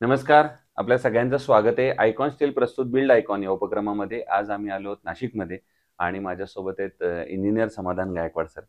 नमस्कार. आपल्या सगळ्यांचं स्वागत आहे. आयकॉन स्टील प्रस्तुत बिल्ड आयकॉन या उपक्रमामध्ये. आज आम्ही आलो आहोत नाशिकमध्ये आणि माझ्यासोबत आहेत इंजिनिअर समाधान गायकवाड सर.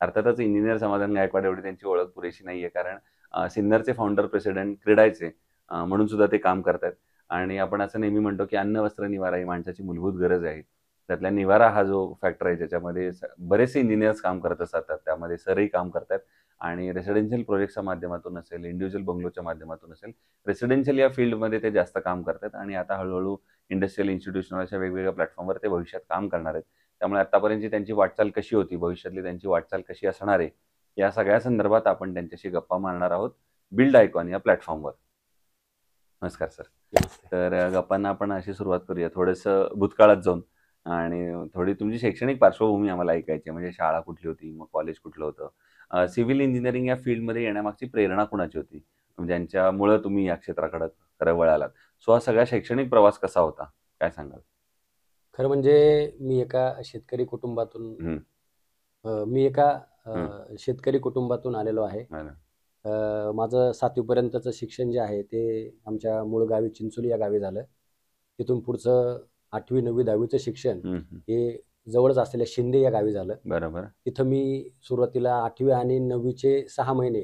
अर्थातच इंजिनिअर समाधान गायकवाड एवढी त्यांची ओळख पुरेशी नाहीये, कारण सिन्नरचे फाउंडर प्रेसिडेंट क्रीडायचे म्हणून सुद्धा ते काम करतायत. आणि आपण असं नेहमी म्हणतो की अन्न, वस्त्र, निवारा ही माणसाची मूलभूत गरज आहे. त्यातला निवारा हा जो फॅक्टर आहे, ज्याच्यामध्ये बरेचसे इंजिनिअर्स काम करत असतात. त्यामध्ये सरही काम करतायत आणि रेसिडेन्शियल प्रोजेक्टच्या माध्यमातून असेल, इंडिव्हिज्युअल बंगलोच्या माध्यमातून असेल, रेसिडेन्शियल या फील्डमध्ये ते जास्त काम करतात आणि आता हळूहळू इंडस्ट्रियल इन्स्टिट्यूशन अशा वेगवेगळ्या प्लॅटफॉर्मवर ते भविष्यात काम करणार आहेत. त्यामुळे आतापर्यंतची त्यांची वाटचाल कशी होती, भविष्यातली त्यांची वाटचाल कशी असणार आहे, या सगळ्या संदर्भात आपण त्यांच्याशी गप्पा मारणार आहोत बिल्ड आयकॉन या प्लॅटफॉर्मवर. नमस्कार सर. तर गप्पांना आपण अशी सुरुवात करूया थोडंसं भूतकाळात जाऊन, आणि थोडी तुमची शैक्षणिक पार्श्वभूमी आम्हाला ऐकायची आहे. म्हणजे शाळा कुठली होती, मग कॉलेज कुठलं होतं, सिव्हिल इंजिनिअरिंग या फील्डमध्ये येण्यामागची प्रेरणा कुणाची होती, ज्यांच्यामुळं तुम्ही या क्षेत्राकडे खरं वळालात. सो हा सगळा शैक्षणिक प्रवास कसा होता, काय सांगाल? खरं म्हणजे मी एका शेतकरी कुटुंबातून हम्म, मी एका हम्म, शेतकरी कुटुंबातून आलेलो आहे. बरं. माझं 7वी पर्यंतचं शिक्षण जे आहे ते आमच्या मूळ गावी चिंचोली या गावी झालं. तिथून पुढचं 8वी 9वी 10वीचं शिक्षण हम्म, हम्म, हे जवळच असलेल्या शिंदे या गावी झालं. बरोबर. तिथं मी सुरुवातीला 8वी आणि 9वीचे 6 महिने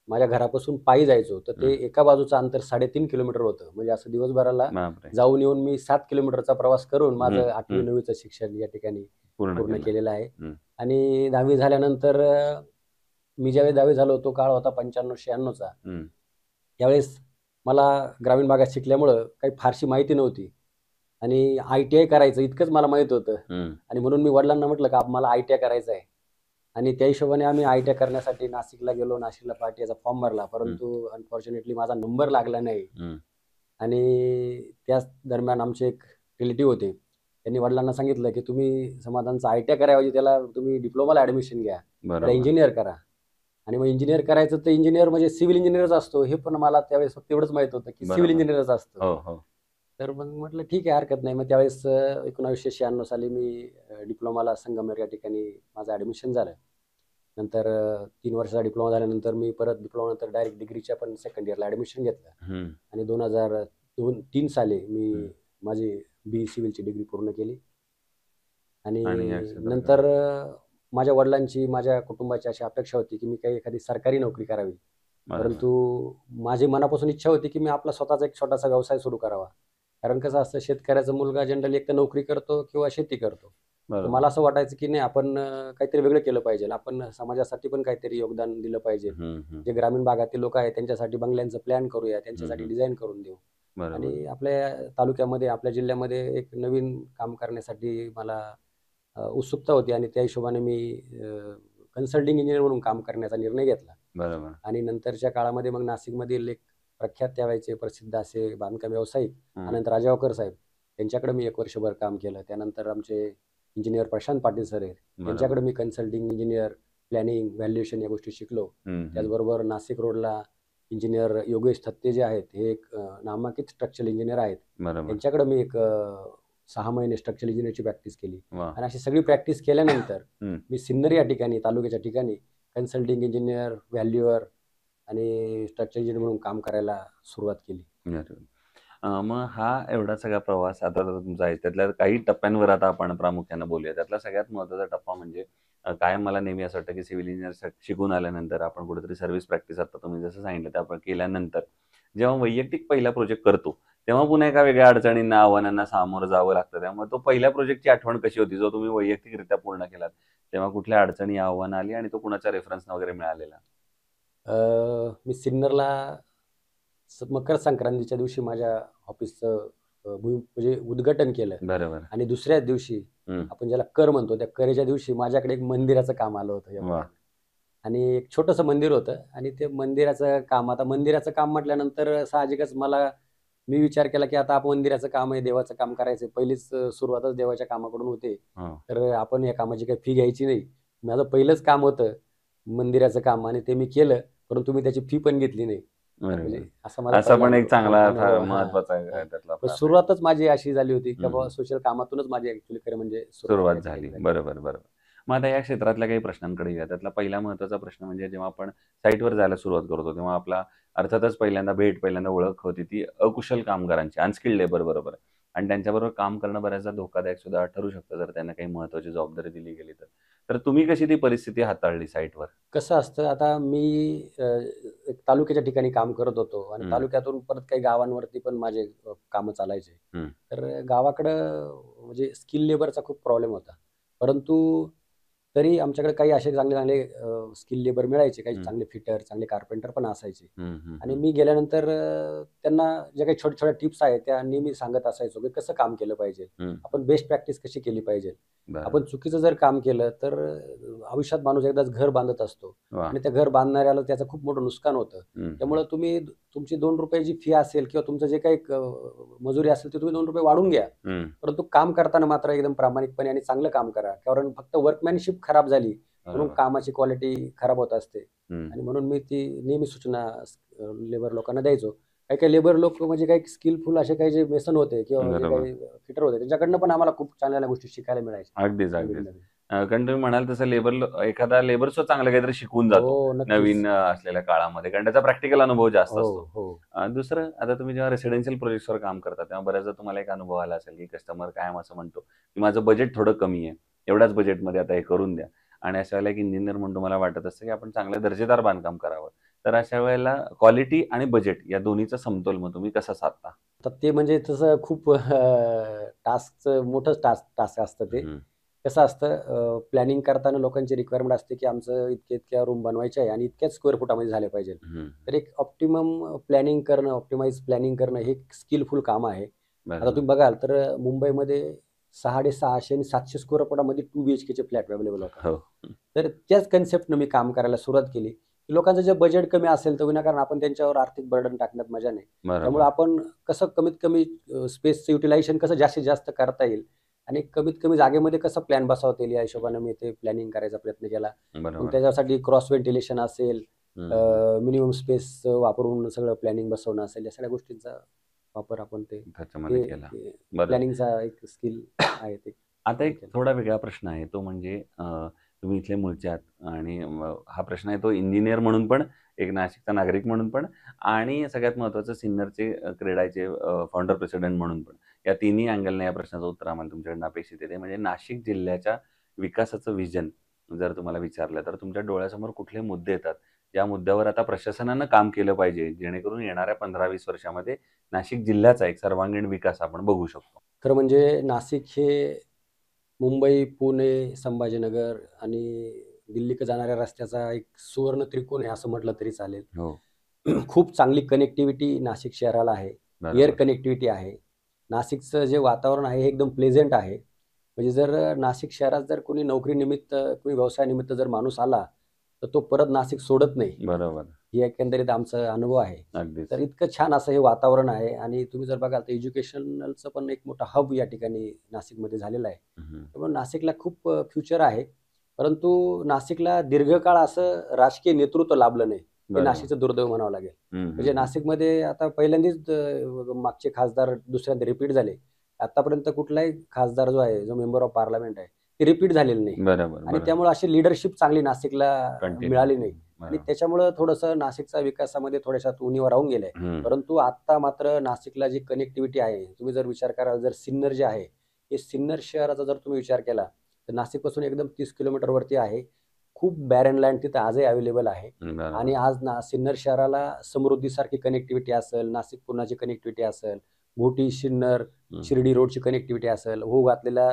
माझ्या घरापासून पायी जायचो. तर ते एका बाजूचं अंतर 3.5 किलोमीटर होतं. म्हणजे असं दिवसभराला बापरे. जाऊन येऊन मी 7 किलोमीटरचा प्रवास करून माझं 8वी हम्म, 9वीचं शिक्षण या ठिकाणी पूर्ण पूर्ण केलं. केलेलं आहे. हम्म, आणि 10वी झाल्यानंतर मी ज्यावेळी 10वी झालो तो काळ होता 95-96चा. हम्म, त्यावेळेस मला ग्रामीण भागात शिकल्यामुळं काही फारशी माहिती नव्हती आणि ITI करायचं इतकंच मला माहीत होतं. हम्म, आणि म्हणून मी वडिलांना म्हटलं का मला ITI करायचं आहे. आणि त्या हिशोबाने आम्ही ITI करण्यासाठी नाशिकला गेलो. नाशिकला पार्टीचा फॉर्म भरला, परंतु अनफॉर्च्युनेटली माझा नंबर लागला नाही. हम्म, आणि त्याच दरम्यान आमचे एक रिलेटिव्ह होते. त्यांनी वडिलांना सांगितलं की तुम्ही समाधानचा ITI करायऐवजी त्याला तुम्ही डिप्लोमाला ॲडमिशन घ्या, त्याला बरोबर. इंजिनियर करा. आणि मग इंजिनियर करायचं तर इंजिनियर म्हणजे सिव्हिल इंजिनियरच असतो, हे पण मला त्यावेळेस फक्त एवढंच माहीत होतं की सिव्हिल बरोबर. इंजिनियरच असतो. हो, हो. तर मग म्हटलं ठीक आहे, हरकत नाही. मग त्यावेळेस 1996 साली मी डिप्लोमाला संगमनेर या ठिकाणी माझं ॲडमिशन झालं. नंतर 3 वर्षाचा डिप्लोमा झाल्यानंतर मी परत डिप्लोमानंतर डायरेक्ट डिग्रीच्या पण सेकंड इयरला ॲडमिशन घेतलं. हम्म, आणि 2002-3 साली मी माझी BE सिव्हिलची डिग्री पूर्ण केली. आणि या आणि क्षेत्राकडे. नंतर माझ्या वडिलांची, माझ्या कुटुंबाची अशी अपेक्षा होती की मी काही एखादी सरकारी नोकरी करावी. बरोबर. परंतु माझी मनापासून इच्छा होती की मी आपला स्वतःचा एक छोटासा व्यवसाय सुरू करावा. कारण कसं असतं, शेतकऱ्याचा मुलगा जनरली एक तर नोकरी करतो किंवा शेती करतो. तर बरोबर. मला असं वाटायचं की नाही, आपण काहीतरी वेगळं केलं पाहिजे. आपण समाजासाठी पण काहीतरी योगदान दिलं पाहिजे. हम्म, हम्म, जे ग्रामीण भागातील लोक आहेत त्यांच्यासाठी बंगल्यांचं प्लॅन करूया, त्यांच्यासाठी डिझाईन करून देऊ. बरोबर. आणि आपल्या तालुक्यामध्ये, आपल्या जिल्ह्यामध्ये एक नवीन काम करण्यासाठी मला उत्सुकता होती आणि त्या हिशोबाने मी कन्सल्टिंग इंजिनियर म्हणून काम करण्याचा निर्णय घेतला. बरोबर. आणि नंतरच्या काळामध्ये मग नाशिकमधील एक प्रख्यात त्यावेळेचे प्रसिद्ध असे बांधकाम व्यावसायिक अनंत राजावकर साहेब, त्यांच्याकडे मी 1 वर्षभर काम केलं. त्यानंतर आमचे इंजिनियर प्रशांत पाटील सर आहेत, त्यांच्याकडे मी कन्सल्टिंग इंजिनियर, प्लॅनिंग, व्हॅल्युएशन या गोष्टी शिकलो. त्याचबरोबर नाशिक रोडला इंजिनियर योगेश थत्ते जे आहेत, हे एक नामांकित स्ट्रक्चरल इंजिनियर आहेत. बरोबर. त्यांच्याकडे मी एक 6 महिने स्ट्रक्चरल इंजिनियरची प्रॅक्टिस केली. वा. आणि अशी सगळी प्रॅक्टिस केल्यानंतर हम्म, मी सिन्नर या ठिकाणी, तालुक्याच्या ठिकाणी कन्सल्टिंग इंजिनियर, व्हॅल्युअर आणि स्ट्रक्चर इंजिनियर म्हणून काम करायला सुरुवात केली. बरोबर. मग हा एवढा सगळा प्रवास आता जो तुमचा आहे, त्यातल्या काही टप्प्यांवर आता आपण प्रामुख्याने बोलूया. त्यातला सगळ्यात महत्त्वाचा टप्पा म्हणजे कायम मला नेहमी असं वाटतं की सिव्हिल इंजिनियर शिकून आल्यानंतर आपण कुठेतरी सर्व्हिस प्रॅक्टिस, आता तुम्ही जसं सांगितलं ते आपण केल्यानंतर जेव्हा वैयक्तिक पहिला प्रोजेक्ट करतो, तेव्हा पुन्हा एका वेगळ्या अडचणींना, आव्हानांना सामोरं जावं लागतं. त्यामुळे तो पहिल्या प्रोजेक्टची आठवण कशी होती, जो तुम्ही वैयक्तिकरित्या पूर्ण केलात? तेव्हा कुठल्या अडचणी, आव्हानं आली आणि तो कुणाच्या रेफरन्स वगैरे मिळालेला? मी सिन्नरला मकर संक्रांतीच्या दिवशी माझ्या ऑफिसचं म्हणजे उद्घाटन केलं. बरोबर. आणि दुसऱ्याच दिवशी आपण ज्याला कर म्हणतो, त्या करेच्या दिवशी माझ्याकडे एक मंदिराचं काम आलं होतं. वा. आणि एक छोटंसं मंदिर होतं आणि ते मंदिराचं काम, आता मंदिराचं काम म्हटल्यानंतर साहजिकच मी विचार केला की आता आपण मंदिराचं काम आहे, देवाचं काम करायचं. पहिलीच सुरुवातच देवाच्या कामाकडून होते, तर आपण या कामाची काही फी घ्यायची नाही. माझं पहिलंच काम होतं मंदिराचं काम आणि ते मी केलं, परंतु मी त्याची फी पण घेतली नाही. म्हणजे असा पण एक चांगला महत्वाचा महत्वाचा सुरुवातच माझी अशी झाली होती की बाबा सोशल कामातूनच माझी ऍक्च्युली खरं म्हणजे सुरुवात झाली. बरोबर, बरोबर. मग आता या क्षेत्रातल्या काही प्रश्नांकडे येऊया. त्यातला पहिला महत्त्वाचा प्रश्न म्हणजे जेव्हा आपण साईटवर जायला सुरुवात करतो, तेव्हा आपला अर्थातच पहिल्यांदा ओळख होती ती अकुशल कामगारांची, अनस्किल्ड लेबर बरोबर आणि त्यांच्याबरोबर काम करणं बऱ्याचदा धोकादायक सुद्धा ठरू शकतं, जर त्यांना काही महत्त्वाची जबाबदारी दिली गेली तर. तर तुम्ही कशी ती परिस्थिती हाताळली साईटवर? कसं असतं आता मी एक तालुक्याच्या ठिकाणी काम करत होतो आणि हं, तालुक्यातून परत काही गावांवरती पण माझे कामं चालायचे. हं, तर गावाकडं म्हणजे स्किल लेबरचा खूप प्रॉब्लेम होता. परंतु तरी आमच्याकडे काही असे चांगले-चांगले स्किल लेबर मिळायचे. काही हं, चांगले फिटर, चांगले कारपेंटर पण असायचे. हं, हं, आणि हं, मी गेल्यानंतर त्यांना ज्या काही छोट्या-छोट्या टिप्स आहेत त्या नेहमी सांगत असायचो, की कसं काम केलं पाहिजे. हं. आपण बेस्ट प्रॅक्टिस कशी केली पाहिजे. बरं. आपण चुकीचं जर काम केलं तर आयुष्यात माणूस एकदाच घर बांधत असतो वाह! आणि त्या घर बांधणाऱ्याला त्याचं खूप मोठं नुकसान होतं. हं, हं. त्यामुळं तुम्ही तुमची ₹2 जी फी असेल किंवा तुमचं जे काही मजुरी असेल ते तुम्ही ₹2 वाढवून घ्या. हं. परंतु काम करताना मात्र एकदम प्रामाणिकपणे आणि चांगलं काम करा. कारण फक्त वर्कमॅनशिप खराब झाली म्हणून बरोबर. कामाची क्वालिटी खराब होत असते. हं. आणि म्हणून मी ती नेहमी सूचना लेबर लोकांना द्यायचो. काही-काही लेबर लोक म्हणजे काही स्किलफुल असे काही जे मेसन होते किंवा जे बरोबर. काही फिटर होते त्यांच्याकडनं पण आम्हाला खूप चांगल्या गोष्टी शिकायला मिळायच्या. अगदीच, अगदीच. नवीन-नवीन. कारण तुम्ही म्हणाल तसं एखादा लेबर सुद्धा चांगलं काहीतरी शिकून हो, जातो, नक्कीच. नवीन असलेल्या काळामध्ये. कारण त्याचा प्रॅक्टिकल अनुभव जास्त हो, असतो. हो. दुसरं आता तुम्ही जेव्हा रेसिडेन्शियल प्रोजेक्ट्सवर काम करता, तेव्हा बऱ्याचदा तुम्हाला एक अनुभव आला असेल, की कस्टमर कायम असं म्हणतो, की माझं बजेट थोडं कमी आहे. एवढ्याच बजेटमध्ये आता हे करून द्या. आणि अशा वेळेला एक इंजिनिअर म्हणून तुम्हाला वाटत असतं, की आपण चांगलं दर्जेदार बांधकाम करावं. तर अशा वेळेला क्वालिटी आणि बजेट या दोन्हीचा समतोल मग तुम्ही कसा साधता? तर ते म्हणजे तसं खूप टास्कचं मोठंच टास्क असतं ते. हं, कसं असतं प्लॅनिंग करताना लोकांची रिक्वायरमेंट असते, की आमचं इतक्या-इतक्या रूम बनवायच्या आहे आणि इतक्याच स्क्वेअर फुटामध्ये झाल्या पाहिजे. हं. तर एक ऑप्टिमम प्लॅनिंग करणं, ऑप्टिमाइज प्लॅनिंग करणं हे एक स्किलफुल काम आहे. आता बरोबर. तुम्ही बघाल तर मुंबईमध्ये 6,650 आणि 700 स्क्वेअर फुटामध्ये 2 बीएचकेचे फ्लॅट अवेलेबल होतात. हो. तर त्याच कन्सेप्टनं मी काम करायला सुरुवात केली. लोकांचं जे बजेट कमी असेल तर विनाकारण आपण त्यांच्यावर आर्थिक बर्डन टाकण्यात मजा नाही. त्यामुळे बरोबर. आपण कसं कमीत कमी स्पेसचं युटिलायझेशन कसं जास्तीत जास्त करता येईल आणि कमीत कमी जागेमध्ये कसं प्लॅन बसवता येईल या हिशोबाने मी ते प्लॅनिंग करायचा प्रयत्न केला. मग बरोबर. त्याच्यासाठी क्रॉस व्हेंटिलेशन असेल, हं, हं. मिनिमम स्पेस वापरून सगळं प्लॅनिंग बसवणं असेल, या सगळ्या गोष्टींचा वापर आपण ते त्याच्यामध्ये ते केला. ते बरं. प्लॅनिंगचा एक स्किल आहे ते आता एक केलं. थोडा वेगळा प्रश्न आहे. तो म्हणजे तुम्ही इथले मूळचे आहात आणि हा प्रश्न आहे तो इंजिनिअर म्हणून पण, एक नाशिकचा नागरिक म्हणून पण आणि सगळ्यात महत्त्वाचं सिन्नरचे क्रेडाचे फाउंडर प्रेसिडेंट म्हणून पण. या तिन्ही अँगलने या प्रश्नाचं उत्तर आम्हाला तुमच्याकडनं अपेक्षित आहे. ते म्हणजे नाशिक जिल्ह्याच्या विकासाचं व्हिजन जर तुम्हाला विचारलं, तर तुमच्या डोळ्यासमोर कुठले मुद्दे येतात? ज्या मुद्द्यावर आता प्रशासनानं काम केलं पाहिजे, जेणेकरून येणाऱ्या 15-20 वर्षामध्ये नाशिक जिल्ह्याचा एक सर्वांगीण विकास आपण बघू शकतो? खरं म्हणजे नाशिक हे मुंबई, पुणे, संभाजीनगर आणि दिल्लीकडे जाणाऱ्या रस्त्याचा एक सुवर्ण त्रिकोण आहे असं म्हटलं तरी चालेल. हो. खूप चांगली कनेक्टिव्हिटी नाशिक शहराला आहे. एअर बरोबर. कनेक्टिव्हिटी आहे. नाशिकचं जे वातावरण आहे हे एकदम प्लेझंट आहे. म्हणजे जर नाशिक शहरात जर कोणी नोकरीनिमित्त, कोणी व्यवसायानिमित्त जर माणूस आला, तर तो परत नाशिक सोडत नाही. बरोबर. ही एकंदरीत आमचा अनुभव आहे. अगदीच. तर इतकं छान असं हे वातावरण आहे आणि तुम्ही जर बघाल तर एज्युकेशनलचं पण एक मोठा हब या ठिकाणी नाशिकमध्ये झालेला आहे. हं, त्यामुळे नाशिकला खूप फ्युचर आहे. परंतु नाशिकला दीर्घकाळ असं राजकीय नेतृत्व लाभलं नाही. हे बरोबर. नाशिकचं दुर्दैव म्हणावं लागेल. हं, हं, म्हणजे हं. नाशिकमध्ये आता पहिल्यांदाच मागचे खासदार दुसऱ्यांदा रिपीट झाले. आतापर्यंत कुठलाही खासदार जो आहे, जो मेंबर ऑफ पार्लमेंट आहे, ते रिपीट झालेलं नाही. बरोबर, आणि बरोबर. त्यामुळे अशी लीडरशिप चांगली नाशिकला कंटिन्यू. मिळाली नाही. आणि बरोबर. त्याच्यामुळं थोडंसं नाशिकचा विकासामध्ये थोड्याशा उणिवा राहून गेल्या. हं. परंतु आत्ता मात्र नाशिकला जी कनेक्टिव्हिटी आहे, तुम्ही जर विचार कराल, जर सिन्नर जे आहे, हे सिन्नर शहराचा जर तुम्ही विचार केला, तर नाशिकपासून एकदम 30 किलोमीटरवरती आहे. खूप बॅरन लँड तिथं आजही अवेलेबल आहे. बरोबर. आणि आज सिन्नर शहराला समृद्धीसारखी कनेक्टिव्हिटी असेल, नाशिक पुण्याची कनेक्टिव्हिटी असेल, घोटी, सिन्नर, हं. शिर्डी रोडची कनेक्टिव्हिटी असेल, होऊ घातलेला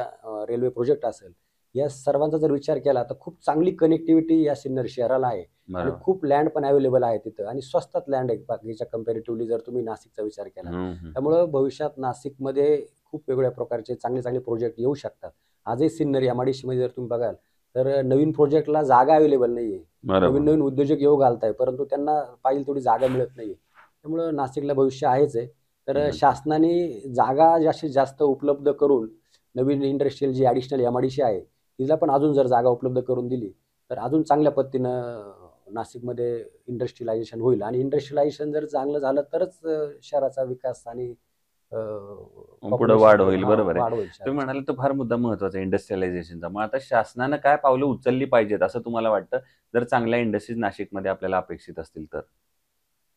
रेल्वे प्रोजेक्ट असेल, या सर्वांचा जर विचार केला, तर खूप चांगली कनेक्टिव्हिटी या सिन्नर शहराला आहे. आणि बरोबर. खूप लँड पण अवेलेबल आहे तिथं आणि स्वस्तात लँड आहे बाकीच्या कंपॅरेटिव्हली जर तुम्ही नाशिकचा विचार केला. हं, हं. त्यामुळं भविष्यात नाशिकमध्ये खूप वेगवेगळ्या प्रकारचे चांगले-चांगले प्रोजेक्ट येऊ शकतात. आजही सिन्नर एम-आय-डी-सीमध्ये जर तुम्ही बघाल, तर नवीन प्रोजेक्टला जागा अवेलेबल नाहीये. बरोबर. नवीन-नवीन उद्योजक येऊ घालताय, परंतु त्यांना पाहिजे तेवढी जागा मिळत नाहीये. त्यामुळं नाशिकला भविष्य आहेच आहे. तर नक्कीच. शासनाने जागा जास्तीत जास्त उपलब्ध करून नवीन इंडस्ट्रियल जी ॲडिशनल एम-आय-डी-सी आहे, तिला पण अजून जर जागा उपलब्ध करून दिली, तर अजून चांगल्या पद्धतीनं नाशिकमध्ये इंडस्ट्रियलायझेशन होईल आणि इंडस्ट्रियलायझेशन जर चांगलं झालं तरच शहराचा विकास आणि पुढे वाढ होईल. बरोबर आहे. वाढ होईल तुम्ही शहराची. म्हणाले तो फार मुद्दा महत्वाचा आहे इंडस्ट्रियलायझेशनचा. मग आता शासनानं काय पावलं उचलली पाहिजेत असं तुम्हाला वाटतं, जर चांगल्या इंडस्ट्रीज नाशिकमध्ये आपल्याला अपेक्षित असतील तर?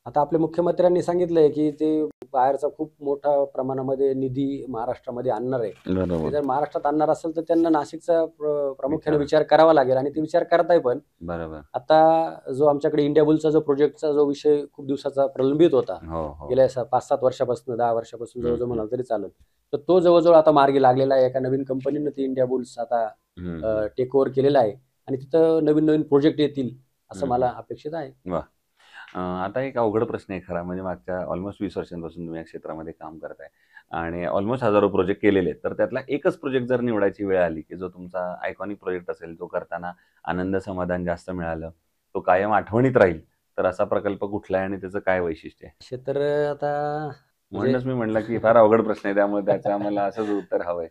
आता आपल्या मुख्यमंत्र्यांनी सांगितलंय की ते बाहेरचा खूप मोठ्या प्रमाणामध्ये निधी महाराष्ट्रामध्ये आणणार आहे. ते बरोबर. जर महाराष्ट्रात आणणार असेल तर त्यांना नाशिकचा प्रामुख्याने विचार. विचार करावा लागेल आणि ते विचार करताय पण. बरोबर. आता जो आमच्याकडे इंडिया बुलचा जो प्रोजेक्टचा जो विषय खूप दिवसाचा प्रलंबित होता, हो, हो. गेल्या 5-7 वर्षापासून 10 वर्षापासून हम्म, जवळजवळ म्हणाल तरी चालेल. तर तो जवळजवळ आता मार्गी लागलेला आहे. एका नवीन कंपनीनं ती इंडिया बुल्स आता हम्म. टेक ओव्हर केलेला आहे आणि तिथं नवीन नवीन प्रोजेक्ट येतील असं मला अपेक्षित आहे. वा. आता एक अवघड प्रश्न आहे खरा म्हणजे मागच्या ऑलमोस्ट 20 वर्षांपासून तुम्ही या क्षेत्रामध्ये काम करताय आणि ऑलमोस्ट हजारो प्रोजेक्ट केलेले आहेत. तर त्यातला एकच प्रोजेक्ट जर निवडायची वेळ आली की जो तुमचा आयकॉनिक प्रोजेक्ट असेल, जो करताना आनंद समाधान जास्त मिळालं, तो कायम आठवणीत राहील, तर असा प्रकल्प कुठला आहे आणि त्याचं काय वैशिष्ट्य आहे? असे तर आता म्हणजे म्हणूनच मी म्हटलं की फार अवघड प्रश्न आहे, त्यामुळे त्याचं आम्हाला असंच उत्तर हवंय.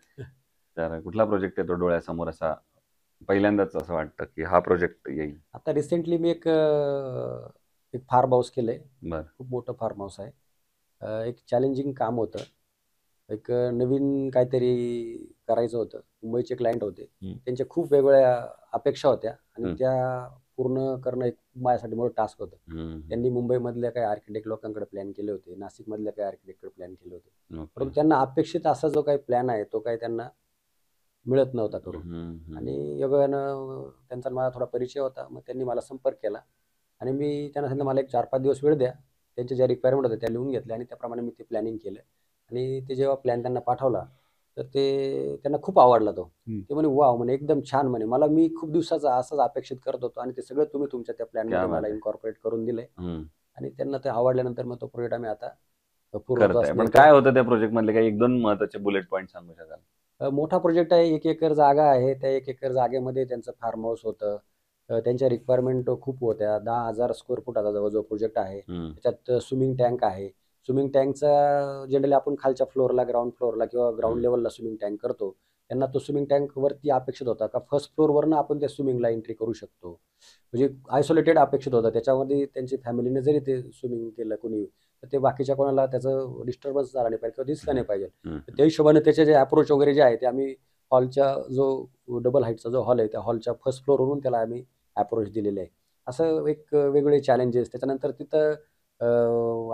तर कुठला प्रोजेक्ट येतो डोळ्यासमोर असा पहिल्यांदाच असं वाटतं की हा प्रोजेक्ट येईल? आता रिसेंटली मी एक एक फार्म हाऊस केलंय. बरं. खूप मोठं फार्म हाऊस आहे. एक चॅलेंजिंग काम होतं. एक नवीन काहीतरी करायचं होतं. मुंबईचे क्लायंट होते. त्यांच्या खूप वेगवेगळ्या अपेक्षा होत्या आणि त्या पूर्ण करणं एक माझ्यासाठी मोठं टास्क होतं. त्यांनी मुंबईमधल्या काही आर्किटेक्ट लोकांकडे प्लॅन केले होते, नाशिकमधल्या काही आर्किटेक्टकडे प्लॅन केले होते. परंतु त्यांना अपेक्षित असा जो काही प्लॅन आहे तो काही त्यांना मिळत नव्हता करून. आणि योगायोगानं त्यांचा मला थोडा परिचय होता. मग त्यांनी मला संपर्क केला आणि मी त्यांना सांगितलं मला एक 4-5 दिवस वेळ द्या. त्यांच्या ज्या रिक्वायरमेंट होत्या त्या लिहून घेतल्या आणि त्याप्रमाणे मी ते प्लॅनिंग केलं आणि ते जेव्हा प्लॅन त्यांना पाठवला तर ते त्यांना खूप आवडला तो. ते म्हणे वाव, म्हणे एकदम छान, म्हणे मला मी खूप दिवसाचा असंच अपेक्षित करत होतो आणि ते सगळं तुम्ही तुमच्या त्या प्लॅनमध्ये मला इन्कॉर्पोरेट करून दिलंय. आणि त्यांना ते आवडल्यानंतर मग तो प्रोजेक्ट आम्ही आता करताय. पण काय होतं त्या प्रोजेक्ट मधले काही 1-2 महत्त्वाचे बुलेट पॉईंट सांगू शकाल? मोठा प्रोजेक्ट आहे. 1 एकर जागा आहे. त्या 1 एकर जागेमध्ये त्यांचं फार्म हाऊस होतं. त्यांच्या रिक्वायरमेंट खूप होत्या. 10,000 स्क्वेअर फुटाचा जवळजवळ प्रोजेक्ट आहे. त्याच्यात स्विमिंग टँक आहे. स्विमिंग टँकचा जनरली आपण खालच्या फ्लोअरला, ग्राउंड फ्लोअरला किंवा ग्राउंड लेवलला स्विमिंग टँक करतो. त्यांना तो स्विमिंग टँक वरती अपेक्षित होता का फर्स्ट फ्लोअरवरनं आपण त्या स्विमिंगला एंट्री करू शकतो. म्हणजे आयसोलेटेड अपेक्षित होतं. त्याच्यामध्ये त्यांची फॅमिलीने जरी ते स्विमिंग केलं कोणी, तर ते बाकीच्या कोणाला त्याचं डिस्टर्बन्स झाला नाही पाहिजे किंवा दिसलं नाही पाहिजे. तर त्या हिशोबाने त्याचे जे अप्रोच वगैरे जे आहे ते आम्ही हॉलच्या जो डबल हाईटचा जो हॉल आहे त्या हॉलच्या फर्स्ट फ्लोअरवरून त्याला आम्ही अप्रोच दिलेले आहे. असं एक वेगवेगळे चॅलेंजेस. त्याच्यानंतर तिथं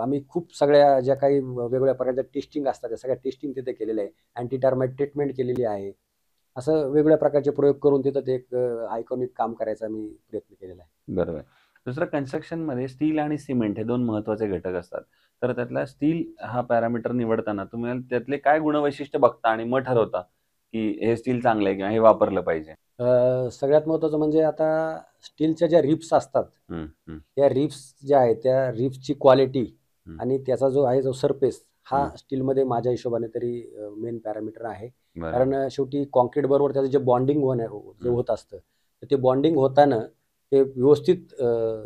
आम्ही खूप सगळ्या ज्या काही वेगवेगळ्या प्रकारच्या टेस्टिंग असतात त्या सगळ्या टेस्टिंग तिथे केलेल्या आहे. अँटी टर्माइट ट्रीटमेंट केलेली आहे. असं वेगवेगळ्या प्रकारचे प्रयोग करून तिथं ते एक आयकॉनिक काम करायचा मी प्रयत्न केलेला आहे. बरोबर. दुसरं कन्स्ट्रक्शनमध्ये स्टील आणि सिमेंट हे 2 महत्त्वाचे घटक असतात. तर त्यातला स्टील हा पॅरामीटर निवडताना तुम्ही त्यातले काय गुणवैशिष्ट्य बघता आणि मग ठरवता, की हे स्टील चांगलं आहे किंवा हे वापरलं पाहिजे? सगळ्यात महत्त्वाचं म्हणजे आता स्टीलच्या ज्या रिप्स असतात, त्या रिप्स ज्या आहेत त्या रिप्सची क्वालिटी आणि त्याचा जो आहे जो सरफेस हा स्टीलमध्ये माझ्या हिशोबाने तरी मेन पॅरामीटर आहे. कारण शेवटी कॉन्क्रीट बरोबर त्याचं जे बॉन्डिंग जे होत असतं, तर ते बॉन्डिंग होताना ते व्यवस्थित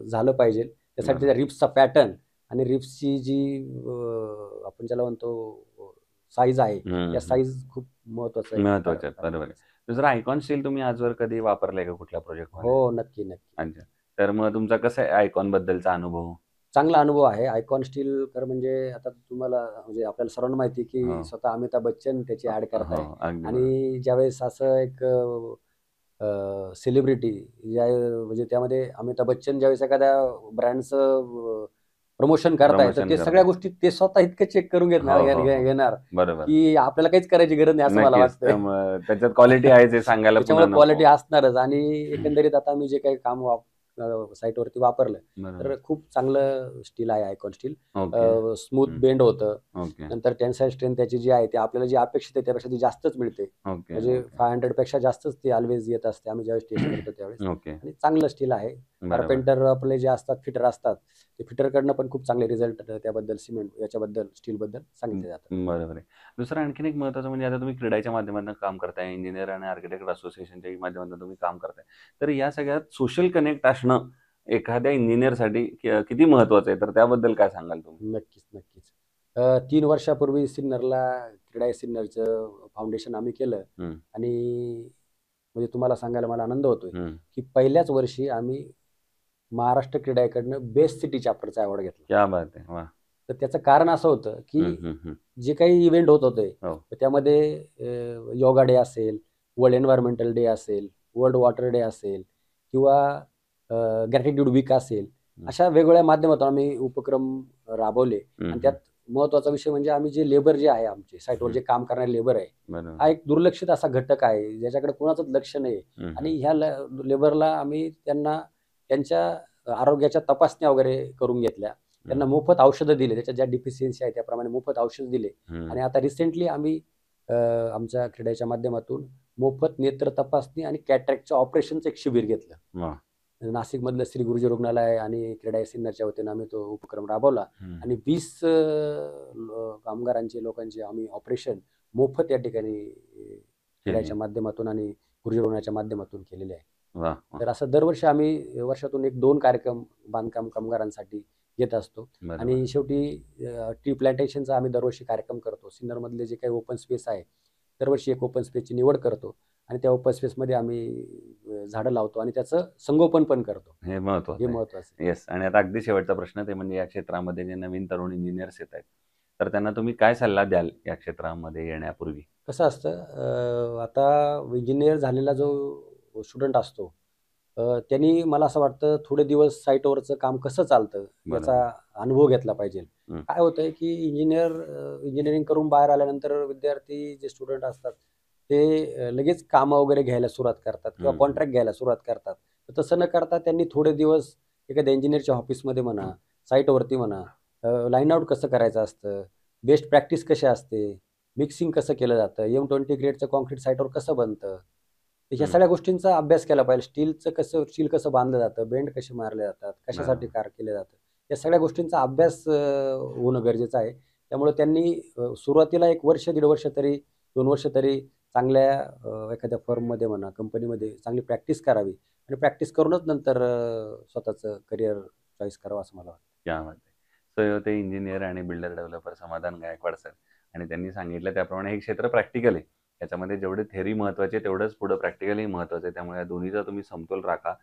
झालं पाहिजे. त्यासाठी त्या रिप्सचा पॅटर्न आणि रिप्सची जी आपण ज्याला म्हणतो साईज आहे, त्या साईज खूप महत्त्वाचं आहे. बरोबर आहे. दुसरं आयकॉन स्टील तुम्ही आजवर कधी वापरलंय का कुठल्या प्रोजेक्टमध्ये? हो, नक्की. अच्छा. तर मग तुमचा कसा आहे आयकॉन बद्दलचा अनुभव? चांगला अनुभव आहे. आयकॉन स्टील तर म्हणजे आता तुम्हाला म्हणजे आपल्याला सर्वांना माहिती आहे की स्वतः अमिताभ बच्चन त्याची ॲड करताय आणि ज्यावेळेस असं एक सेलिब्रिटी म्हणजे त्यामध्ये अमिताभ बच्चन ज्यावेळेस एखाद्या ब्रँडचं प्रमोशन करताय तर ते सगळ्या गोष्टी ते स्वतः इतकं चेक करून घेणार की आपल्याला काहीच करायची गरज नाही असं मला वाटतं. त्याच्यात क्वालिटी आहे ते सांगायला त्याच्यामुळे क्वालिटी असणारच आणि एकंदरीत आता मी जे काही काम साईटवरती वापरलं तर खूप चांगलं स्टील आहे आयकॉन स्टील. स्मूथ बेंड होतं. नंतर टेन्साईल स्ट्रेंथ त्याची जी आहे ते आपल्याला जी अपेक्षित आहे त्यापेक्षा ती जास्तच मिळते. म्हणजे 500 पेक्षा जास्तच ती ऑलवेज येत असते आम्ही ज्यावेळेस टेस्ट करतो त्यावेळेस. आणि चांगलं स्टील आहे. कारपेंटर आपले जे असतात फिटर असतात ते फिटरकडनं पण खूप चांगले रिझल्ट त्याबद्दल सिमेंट याच्याबद्दल स्टीलबद्दल सांगितले जातात. बरोबर आहे. दुसरं आणखीन एक महत्त्वाचं म्हणजे आता तुम्ही क्रीडाच्या माध्यमातून काम करताय, इंजिनियर आणि आर्किटेक्ट असोसिएशनच्या माध्यमातून तुम्ही काम करताय. तर या सगळ्यात सोशल कनेक्ट असणं एखाद्या इंजिनियरसाठी किती महत्त्वाचं आहे, तर त्याबद्दल काय सांगाल तुम्ही? नक्कीच. 3 वर्षापूर्वी सिन्नरला क्रीडा सिन्नरचं फाउंडेशन आम्ही केलं आणि म्हणजे तुम्हाला सांगायला मला आनंद होतोय की पहिल्याच वर्षी आम्ही महाराष्ट्र क्रीडाकडनं बेस्ट सिटी चॅप्टरचा अवॉर्ड घेतला. क्या बात आहे. वाह! तर त्याचं कारण असं होतं की हम्म, हम्म, हम्म. जे काही इव्हेंट होत होते हो. तर त्यामध्ये योगा डे असेल, वर्ल्ड एन्व्हायरमेंटल डे असेल, वर्ल्ड वॉटर डे असेल किंवा ग्रॅटिट्यूड वीक असेल, अशा वेगवेगळ्या माध्यमातून आम्ही उपक्रम राबवले. आणि त्यात महत्त्वाचा विषय म्हणजे आम्ही जे लेबर जे आहे, आमचे साईटवर जे काम करणारे लेबर आहे, हा बरोबर. एक दुर्लक्षित असा घटक आहे ज्याच्याकडे कोणाचंच लक्ष नाही. आणि ह्या लेबरला आम्ही त्यांच्या आरोग्याच्या तपासण्या वगैरे करून घेतल्या, त्यांना मोफत औषधं दिले, त्याच्या ज्या डिफिशियन्सी आहे त्याप्रमाणे मोफत औषध दिले. आणि आता रिसेंटली आम्ही आमच्या क्रीडाच्या माध्यमातून मोफत नेत्र तपासणी आणि कॅटरॅक्टच्या ऑपरेशनचं एक शिबिर घेतलं. नाशिकमधलं श्री गुरुजी रुग्णालय आणि क्रीडा सिन्नरच्या वतीनं आम्ही तो उपक्रम राबवला. आणि 20 कामगारांचे लोकांचे आम्ही ऑपरेशन मोफत या ठिकाणी क्रीडाच्या माध्यमातून आणि गुरुजी रुग्णालयाच्या माध्यमातून केलेले आहे. तर असं दरवर्षी आम्ही वर्षातून 1-2 कार्यक्रम बांधकाम कामगारांसाठी घेत असतो. आणि शेवटी ट्री प्लांटेशनचा आम्ही दरवर्षी कार्यक्रम करतो. सिन्नरमधले जे काही ओपन स्पेस आहे, दरवर्षी एक ओपन स्पेसची निवड करतो आणि त्या ओपन स्पेसमध्ये आम्ही झाडं लावतो आणि त्याचं संगोपन पण करतो. हे महत्वाचं. येस. आणि आता अगदी शेवटचा प्रश्न, ते म्हणजे या क्षेत्रामध्ये जे नवीन तरुण इंजिनियर्स येत आहेत, तर त्यांना तुम्ही काय सल्ला द्याल या क्षेत्रामध्ये येण्यापूर्वी? कसं असतं, आता इंजिनियर झालेला जो स्टुडंट असतो, त्यांनी मला असं वाटतं थोडे दिवस साईटवरचं काम कसं चालतं याचा अनुभव घेतला पाहिजे. काय होतंय की इंजिनिअरिंग करून बाहेर आल्यानंतर विद्यार्थी जे स्टुडंट असतात ते लगेच कामं वगैरे घ्यायला सुरुवात करतात किंवा कॉन्ट्रॅक्ट घ्यायला सुरुवात करतात. तर तसं न करता त्यांनी थोडे दिवस एखाद्या इंजिनिअरच्या ऑफिसमध्ये म्हणा, साईटवरती म्हणा, लाईन आउट कसं करायचं असतं, बेस्ट प्रॅक्टिस कशी असते, मिक्सिंग कसं केलं जातं, M20 ग्रेडचं कॉन्क्रीट साईटवर कसं बनतं, ह्या सगळ्या गोष्टींचा अभ्यास केला पाहिजे. स्टील कसं बांधलं जातं, बेंड कसे मारले जातात, कशासाठी कार केलं जातं, या सगळ्या गोष्टींचा अभ्यास होणं गरजेचं आहे. त्यामुळे त्यांनी सुरुवातीला 1 वर्ष, 1.5 वर्ष तरी, 2 वर्ष तरी चांगल्या एखाद्या फर्ममध्ये म्हणा, कंपनीमध्ये चांगली प्रॅक्टिस करावी आणि प्रॅक्टिस करूनच नंतर स्वतःचं करिअर चॉईस करावं असं मला वाटतं. क्या बात आहे. सो ते इंजिनियर आणि बिल्डर डेव्हलपर समाधान गायकवाड सर, आणि त्यांनी सांगितलं त्याप्रमाणे हे क्षेत्र प्रॅक्टिकल आहे. याच्यामध्ये जेवढे थेअरी महत्वाचे तेवढंच पुढे प्रॅक्टिकलही महत्वाचं आहे. त्यामुळे या दोन्हीचा तुम्ही समतोल राखा.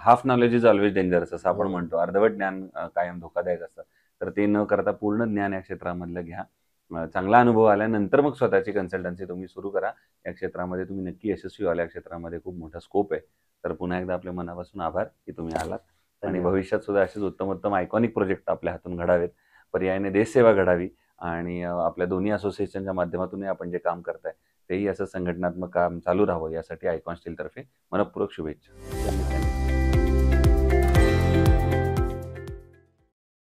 Half knowledge is always dangerous असं आपण म्हणतो. अर्धवट ज्ञान कायम धोकादायक असतं. तर ते न करता पूर्ण ज्ञान या क्षेत्रामधलं घ्या. चांगला अनुभव आल्यानंतर मग स्वतःची कन्सल्टन्सी तुम्ही सुरू करा. या क्षेत्रामध्ये तुम्ही नक्की यशस्वी व्हाल. या क्षेत्रामध्ये खूप मोठा स्कोप आहे. तर पुन्हा एकदा आपल्या मनापासून आभार की तुम्ही आलात. आणि भविष्यात सुद्धा असेच उत्तम आयकॉनिक प्रोजेक्ट आपल्या हातून घडावेत. पर्यायाने देशसेवा घडावी. आणि आपल्या दोन्ही असोसिएशनच्या माध्यमातून आपण जे काम करताय तेही असं संघटनात्मक काम चालू राहावं, यासाठी आयकॉन स्टील तर्फे मनपूर्वक शुभेच्छा.